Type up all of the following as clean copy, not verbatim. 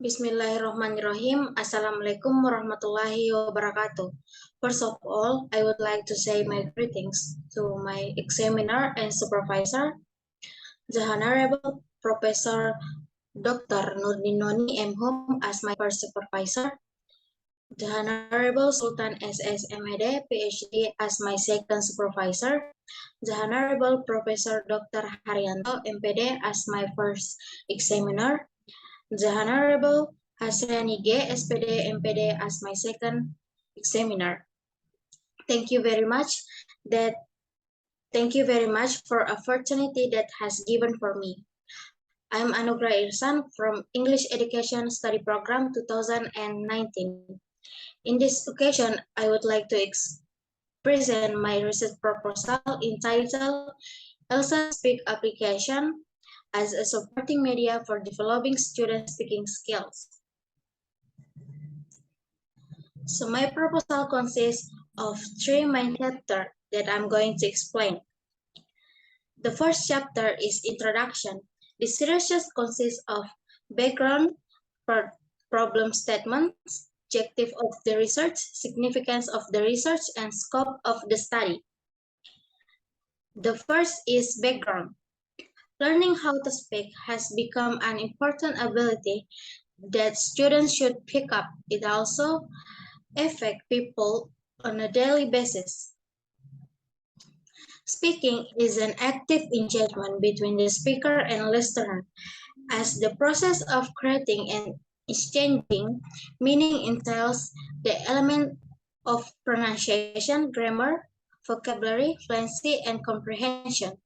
Bismillahirrahmanirrahim. Assalamualaikum warahmatullahi wabarakatuh. First of all, I would like to say my greetings to my examiner and supervisor, the Honorable Professor Dr. Nurdinoni M. Hum as my first supervisor, the Honorable Sultan S.S. M.Ed. PhD as my second supervisor, the Honorable Professor Dr. Haryanto MPD as my first examiner, the Honorable Hasani G. SPD MPD as my second examiner. Thank you very much for opportunity that has given for me. I'm Anugrah Irsan from English Education Study Program 2019. In this occasion, I would like to present my research proposal entitled ELSA Speak Application as a supporting media for developing student speaking skills. So my proposal consists of 3 main chapters that I'm going to explain. The first chapter is introduction. This research consists of background, problem statements, objective of the research, significance of the research, and scope of the study. The first is background. Learning how to speak has become an important ability that students should pick up. It also affects people on a daily basis. Speaking is an active engagement between the speaker and listener, as the process of creating and exchanging meaning entails the element of pronunciation, grammar, vocabulary, fluency, and comprehension.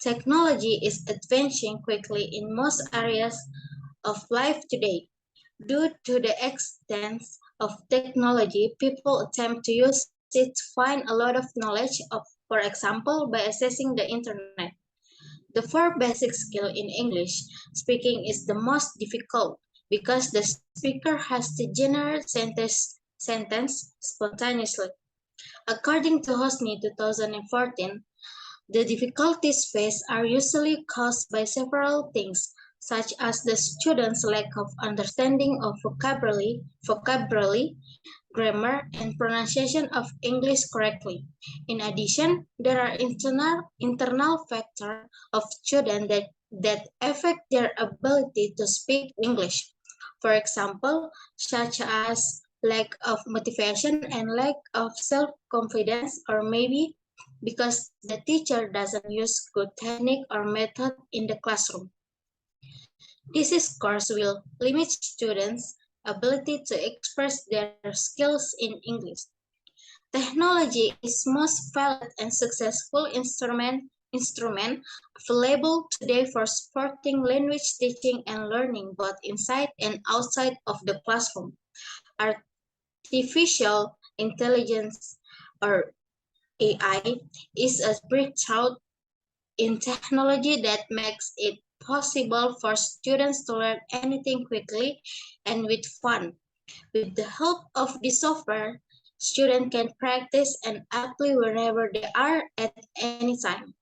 Technology is advancing quickly in most areas of life today. Due to the extent of technology, people attempt to use it to find a lot of knowledge, for example, by accessing the internet. The 4 basic skills in English speaking is the most difficult because the speaker has to generate sentence spontaneously. According to Hosni 2014, the difficulties faced are usually caused by several things, such as the student's lack of understanding of vocabulary, grammar, and pronunciation of English correctly. In addition, there are internal factors of students that affect their ability to speak English. For example, such as lack of motivation and lack of self-confidence, or maybe because the teacher doesn't use good technique or method in the classroom. This course will limit students' ability to express their skills in English. Technology is most valid and successful instrument available today for supporting language teaching and learning both inside and outside of the classroom. Artificial intelligence, or AI, is a breakthrough in technology that makes it possible for students to learn anything quickly and with fun. With the help of this software, students can practice and apply wherever they are at any time.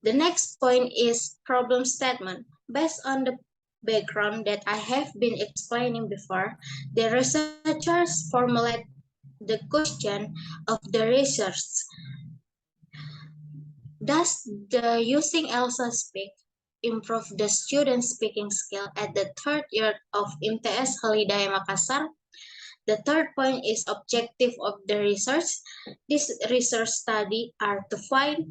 The next point is problem statement. Based on the background that I have been explaining before, the researchers formulate the question of the research. Does the using ELSA Speak improve the student speaking skill at the 3rd year of IMTS Halidaya Makassar? The third point is objective of the research. This research study are to find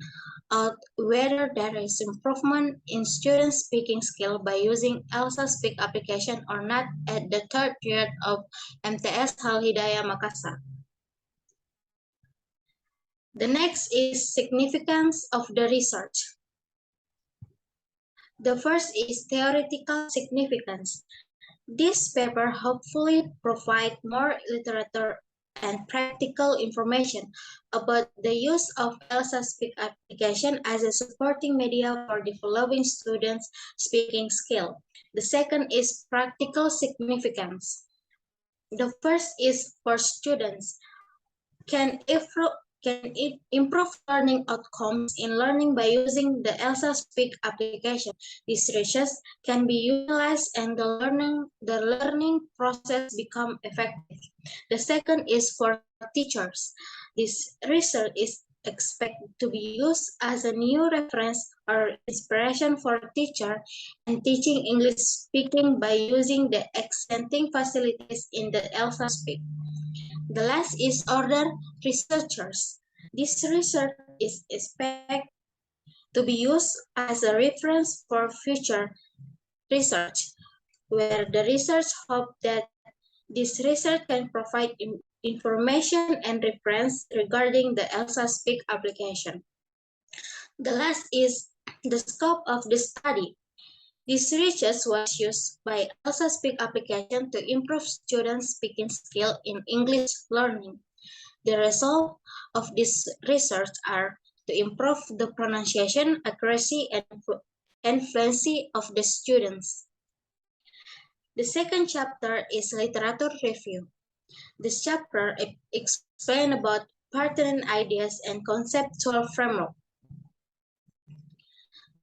out whether there is improvement in student speaking skill by using ELSA Speak application or not at the 3rd year of MTS Halidaya Makassar. The next is significance of the research. The first is theoretical significance. This paper hopefully provides more literature and practical information about the use of ELSA Speak application as a supporting media for developing students' speaking skill. The second is practical significance. The first is for students. Can improve learning outcomes in learning by using the ELSA Speak application. These research can be utilized and the learning process become effective. The second is for teachers. This research is expected to be used as a new reference or inspiration for teacher and teaching English speaking by using the existing facilities in the ELSA Speak. The last is order researchers. This research is expected to be used as a reference for future research, where the research hope that this research can provide information and reference regarding the ELSA Speak application. The last is the scope of the study. This research was used by ELSA Speak application to improve students' speaking skill in English learning. The result of this research are to improve the pronunciation, accuracy, and fluency of the students. The second chapter is literature review. This chapter explains about pertinent ideas and conceptual framework.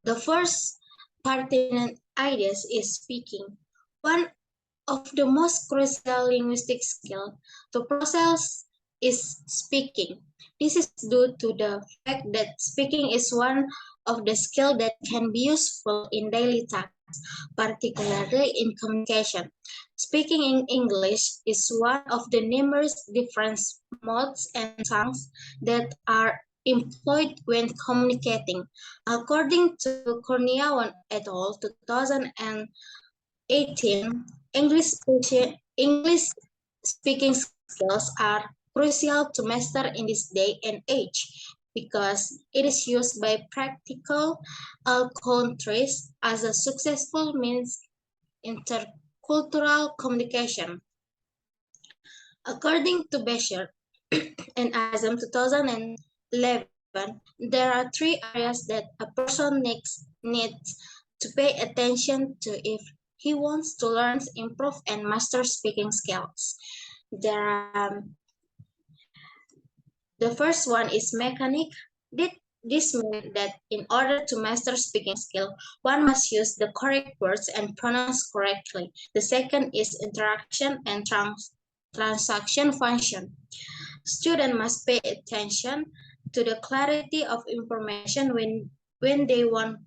The first pertinent ideas is speaking. One of the most crucial linguistic skills to process is speaking. This is due to the fact that speaking is one of the skills that can be useful in daily tasks, particularly in communication. Speaking in English is one of the numerous different modes and tongues that are employed when communicating. According to Korniawan et al. 2018, English speaking skills are crucial to master in this day and age because it is used by practical countries as a successful means intercultural communication. According to Besher and Azam 2011, there are 3 areas that a person needs to pay attention to if he wants to learn, improve, and master speaking skills. The first one is mechanic. This means that in order to master speaking skill, one must use the correct words and pronounce correctly. The second is interaction and transaction function. Students must pay attention to the clarity of information when they want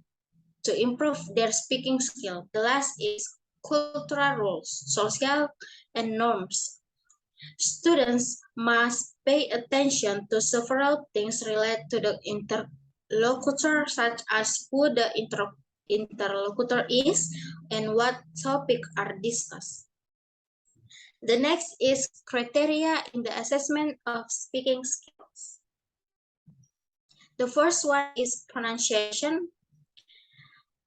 to improve their speaking skill. The last is cultural rules, social and norms. Students must pay attention to several things related to the interlocutor, such as who the interlocutor is and what topics are discussed. The next is criteria in the assessment of speaking skills. The first one is pronunciation.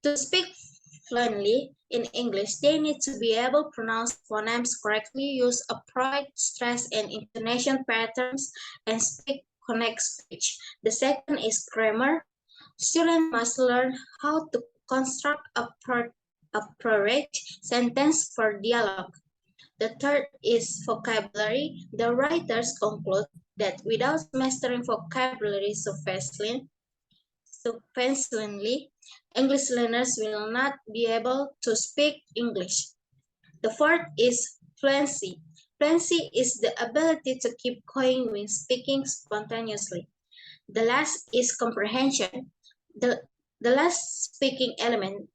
To speak fluently in English, they need to be able to pronounce phonemes correctly, use appropriate stress and intonation patterns, and speak connect speech. The second is grammar. Students must learn how to construct appropriate sentence for dialogue. The third is vocabulary. The writers conclude that without mastering vocabulary sufficiently, English learners will not be able to speak English. The fourth is fluency. Fluency is the ability to keep going when speaking spontaneously. The last is comprehension. The last speaking element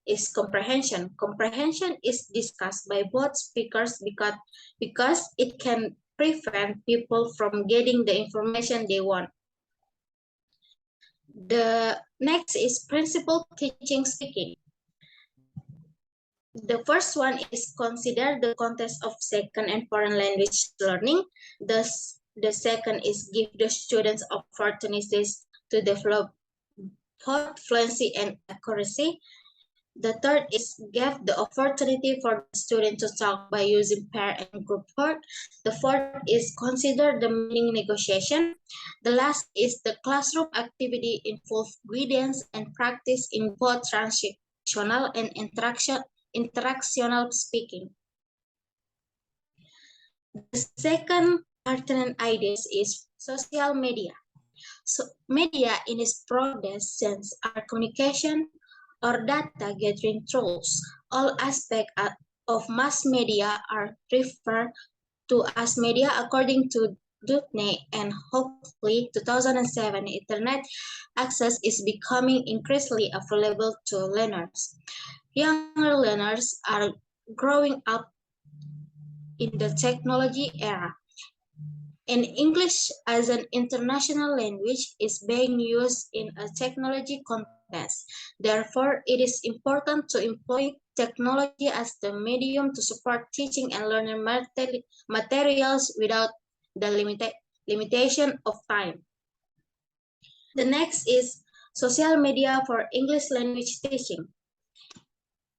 is comprehension. Comprehension is discussed by both speakers because it can prevent people from getting the information they want. The next is principal teaching speaking. The first one is consider the context of second and foreign language learning. The second is give the students opportunities to develop both fluency and accuracy. The third is give the opportunity for the student to talk by using pair and group work. The fourth is consider the meaning negotiation. The last is the classroom activity involve guidance and practice in both transactional and interactional speaking. The second pertinent ideas is social media. So media in its broadest sense are communication or data gathering tools. All aspects of mass media are referred to as media according to Dutney and Hockley 2007. Internet access is becoming increasingly available to learners. Younger learners are growing up in the technology era. And English as an international language is being used in a technology context. Therefore, it is important to employ technology as the medium to support teaching and learning materials without the limitation of time. The next is social media for English language teaching.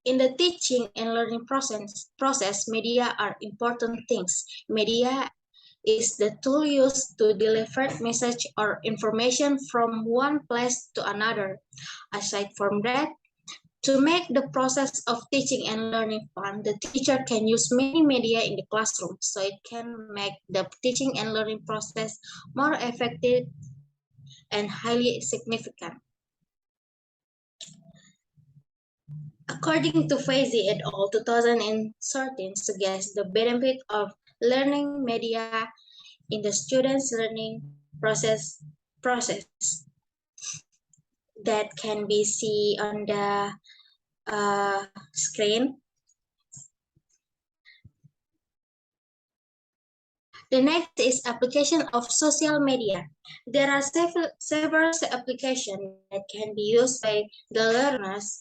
In the teaching and learning process, media are important things. Media is the tool used to deliver message or information from one place to another. Aside from that, to make the process of teaching and learning fun, the teacher can use many media in the classroom, so it can make the teaching and learning process more effective and highly significant. According to Faizi et al., 2013 suggests the benefit of learning media in the student's learning process that can be seen on the screen. The next is application of social media. There are several applications that can be used by the learners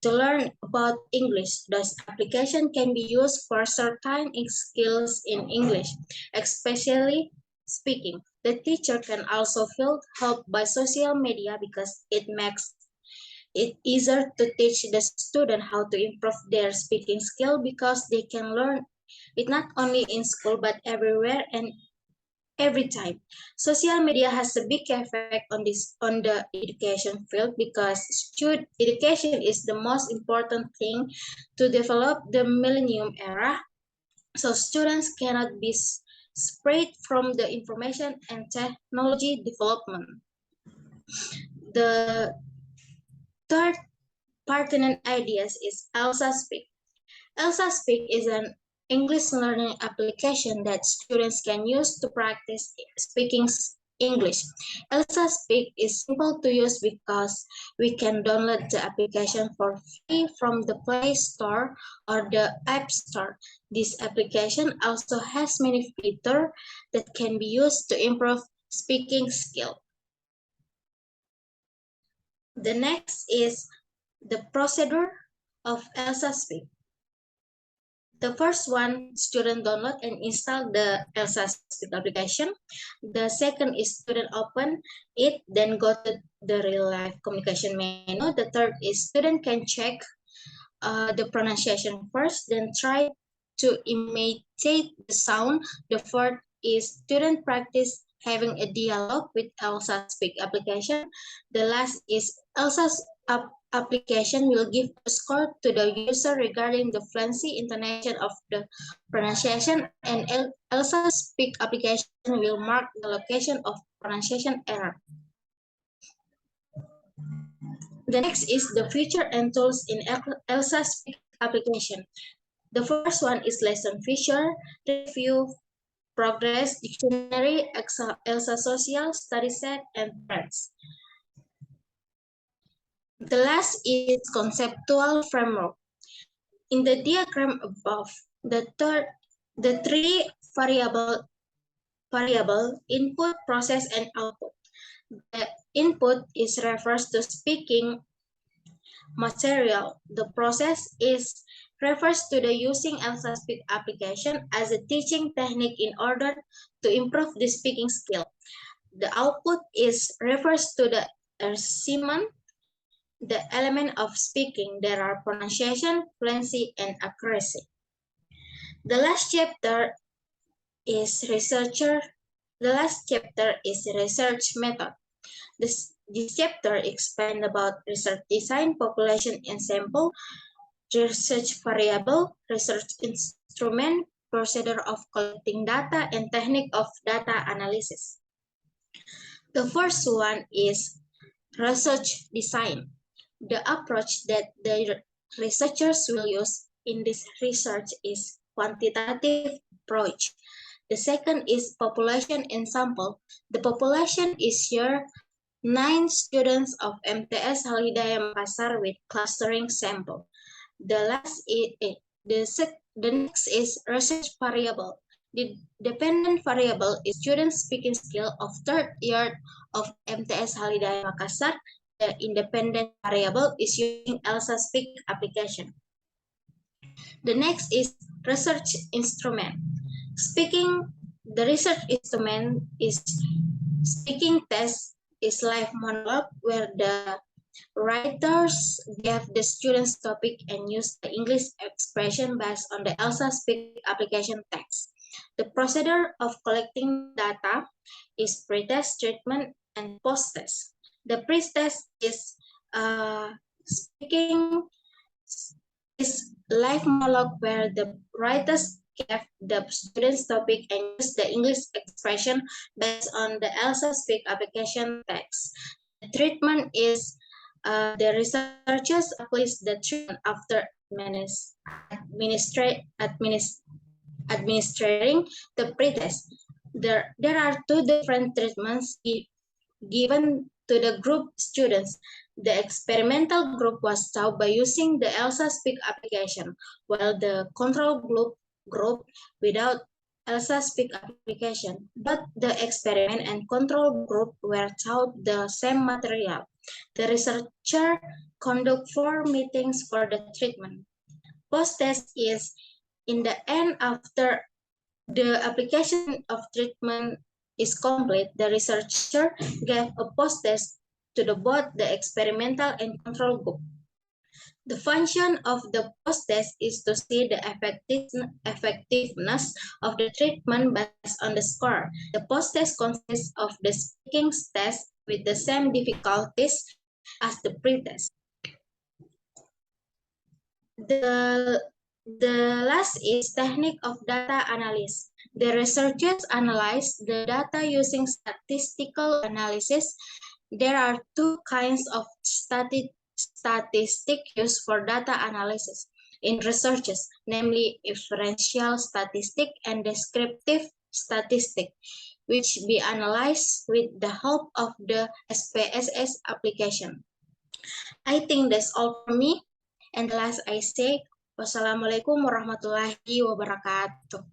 to learn about English. Those applications can be used for certain skills in English, especially speaking. The teacher can also feel helped by social media because it makes it easier to teach the student how to improve their speaking skill because they can learn it not only in school but everywhere and every time. Social media has a big effect on the education field because student education is the most important thing to develop the millennium era. So students cannot be spread from the information and technology development. The third pertinent ideas is Elsa Speak. Elsa Speak is an English learning application that students can use to practice speaking English. Elsa Speak is simple to use because we can download the application for free from the Play Store or the App Store. This application also has many features that can be used to improve speaking skill. The next is the procedure of Elsa Speak. The first one, student download and install the Elsa Speak application. The second is student open it, then go to the real life communication menu. The third is student can check the pronunciation first, then try to imitate the sound. The fourth is student practice having a dialogue with Elsa Speak application. The last is Elsa's application will give a score to the user regarding the fluency, intonation of the pronunciation, and Elsa Speak application will mark the location of pronunciation error. The next is the feature and tools in Elsa Speak application. The first one is lesson feature, review, progress, dictionary, Elsa social, study set, and threads. The last is conceptual framework. In the diagram above, the three variable input, process, and output. The input is refers to speaking material. The process refers to the using Elsa Speak application as a teaching technique in order to improve the speaking skill. The output refers to the assignment, the element of speaking. There are pronunciation, fluency, and accuracy. The last chapter is research method. This chapter explains about research design, population and sample, research variable, research instrument, procedure of collecting data, and technique of data analysis. The first one is research design. The approach that the researchers will use in this research is quantitative approach. The second is population ensemble. The population is your 9 students of MTS Halidaya Makassar with clustering sample. The next is research variable. The dependent variable is student speaking skill of third year of MTS Halidaya Makassar. The independent variable is using ELSA Speak application. The next is research instrument. The research instrument is speaking test is live monologue where the writers give the students topic and use the English expression based on the ELSA Speak application text. The procedure of collecting data is pre-test, treatment, and post-test. The pre-test is speaking is live monologue where the writers give the students topic and use the English expression based on the ELSA Speak application text. The treatment is the researchers apply the treatment after administering the pretest. There are two different treatments given to the group students. The experimental group was taught by using the ELSA Speak application, while the control group without ELSA Speak application. But the experiment and control group were taught the same material. The researcher conduct 4 meetings for the treatment. Post-test is in the end after the application of treatment is complete, the researcher gave a post-test to both the experimental and control group. The function of the post-test is to see the effectiveness of the treatment based on the score. The post-test consists of the speaking test with the same difficulties as the pre-test. The last is technique of data analysis. The researchers analyze the data using statistical analysis. There are two kinds of statistic used for data analysis in researches, namely inferential statistic and descriptive statistic, which be analyzed with the help of the SPSS application. I think that's all for me. And the last I say, wassalamualaikum warahmatullahi wabarakatuh.